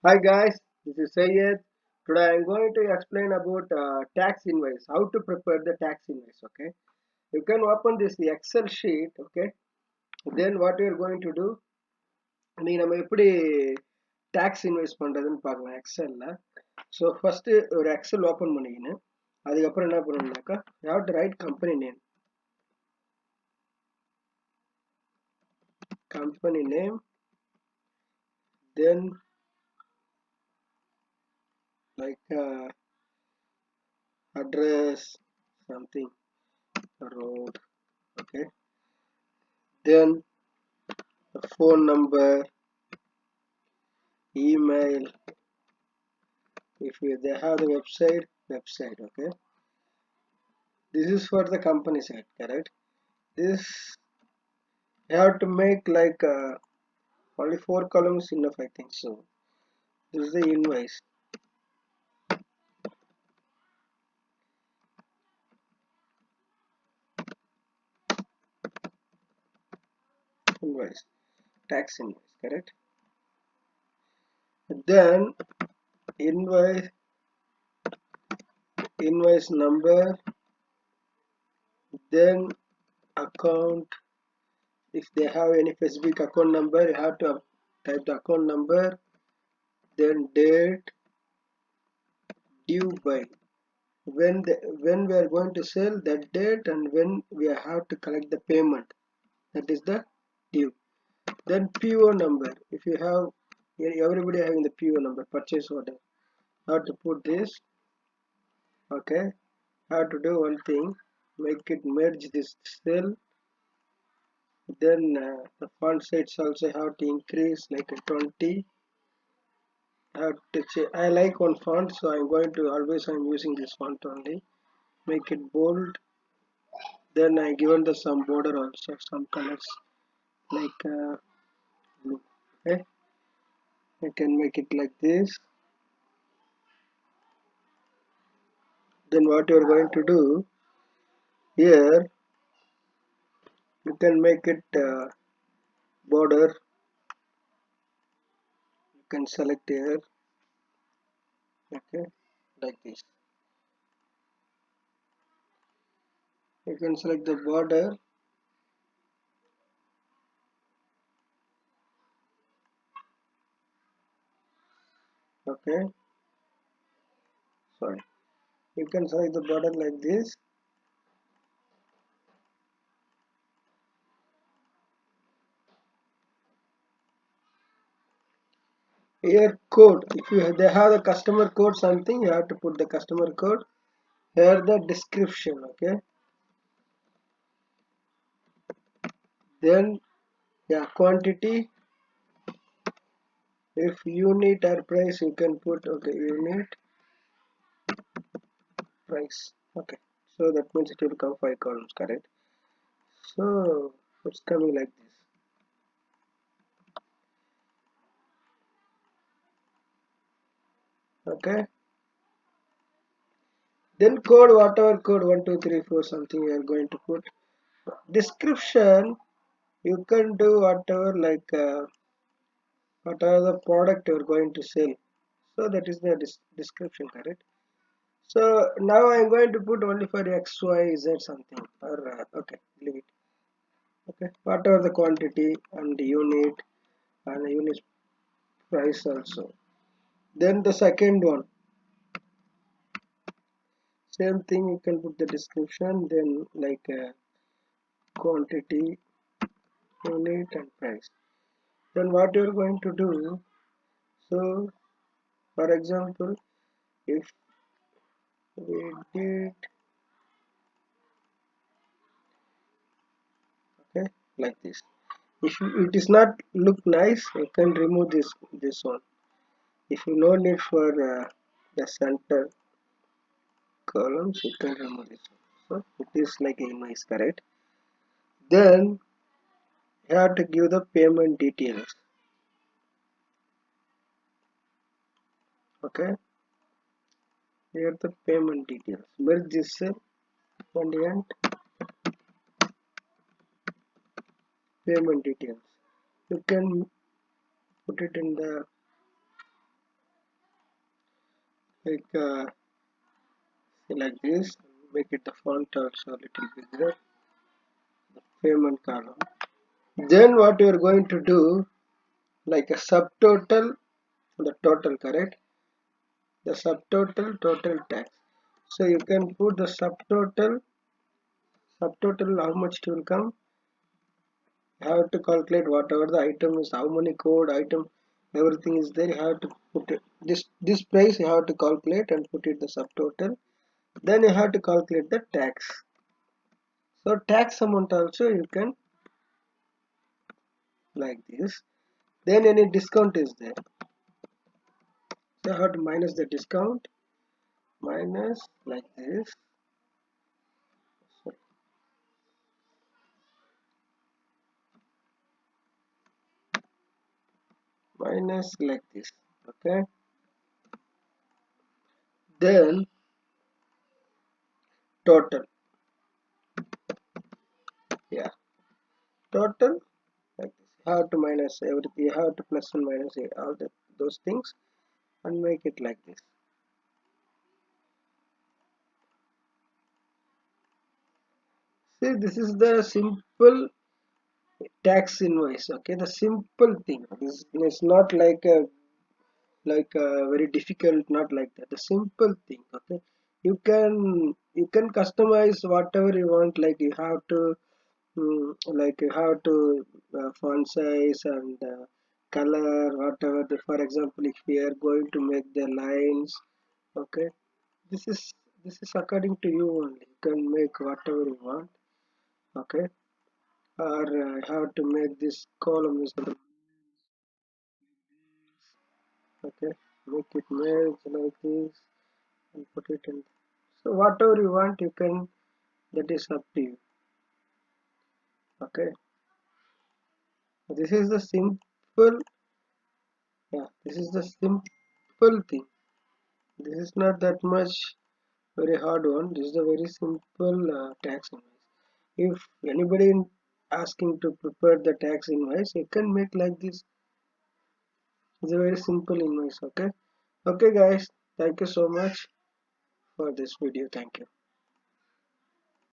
Hi guys, this is Sayed. Today I am going to explain about tax invoice, how to prepare the tax invoice. Okay, you can open this Excel sheet. Okay, then what you are going to do, நம்ம எப்படி tax invoice பண்றதுன்னு பார்க்கலாம் எக்ஸல்ல. So first ஒரு XL open பண்ணிக்கின்னு அதுக்கப்புறம் என்ன பண்ணணும்னாக்கா you have to write company name, then like address, something, road. Okay, then the phone number, email, they have the website. Okay, this is for the company side, correct? This you have to make like only 4 columns enough, I think so. This is the invoice, tax invoice, correct? Then invoice number, then account. If they have any specific account number, you have to type the account number, then date, due by, when we are going to sell, that date, and when we have to collect the payment, that is the due. Then PO number, if you have, everybody having the PO number, purchase order, how to put this. Okay, how to do one thing, make it merge this cell. Then the font size also have to increase like a 20. Have to I like one font, so I'm using this font only. Make it bold. Then I given the some border also, some colors like blue. Okay, I can make it like this. Then what you're going to do here, you can make it border. You can select here. Okay, like this. You can select the border. Okay, sorry. You can select the border like this. Here code. If they have the customer code something, you have to put the customer code. Here the description. Okay. Then yeah, quantity. If unit or price, you can put okay unit price. Okay. So that means it will come 5 columns, correct? So it's coming like this. Okay. Then code, whatever code 1 2 3 4 something you are going to put. Description, you can do whatever like whatever the product you are going to sell. So that is the description, correct? So now I am going to put only for X, Y, Z something. Or okay, leave it. Okay, whatever the quantity and the unit price also. Then the second one, same thing. You can put the description. Then like quantity, unit, and price. Then what you are going to do? So for example, if we did okay like this, if it is not look nice, you can remove this one. If you no need for the center columns, you can remove this one. So it is like a nice, correct? Then you have to give the payment details. Okay, here the payment details, merge this cell and end payment details. You can put it in the like like this. Make it the font also a little bigger. Payment column. Then what you are going to do, like a subtotal, the total, correct? The subtotal total tax. So you can put the subtotal how much it will come. You have to calculate whatever the item is, how many code item, everything is there. You have to put it, this price you have to calculate and put it the subtotal. Then you have to calculate the tax. So tax amount also you can like this. Then any discount is there. So you have to minus the discount, minus like this. So minus like this. Okay. Then total. Yeah. Total like this. You have to minus everything. You have to plus and minus all those things and make it like this. See, this is the simple tax invoice. Okay, the simple thing. This is not like very difficult. Not like that. The simple thing. Okay, you can customize whatever you want. Like you have to like you have to font size and color whatever. For example, if we are going to make the lines. Okay, this is this is according to you only. You can make whatever you want. Okay, or how to make this column is okay, make it merge like this and put it in. So whatever you want you can, that is up to you. Okay, this is the simple, yeah, this is the simple thing. This is not that much very hard one. This is a very simple tax invoice. If anybody asking to prepare the tax invoice, you can make like this. It's a very simple invoice. Okay, okay guys, thank you so much for this video. Thank you.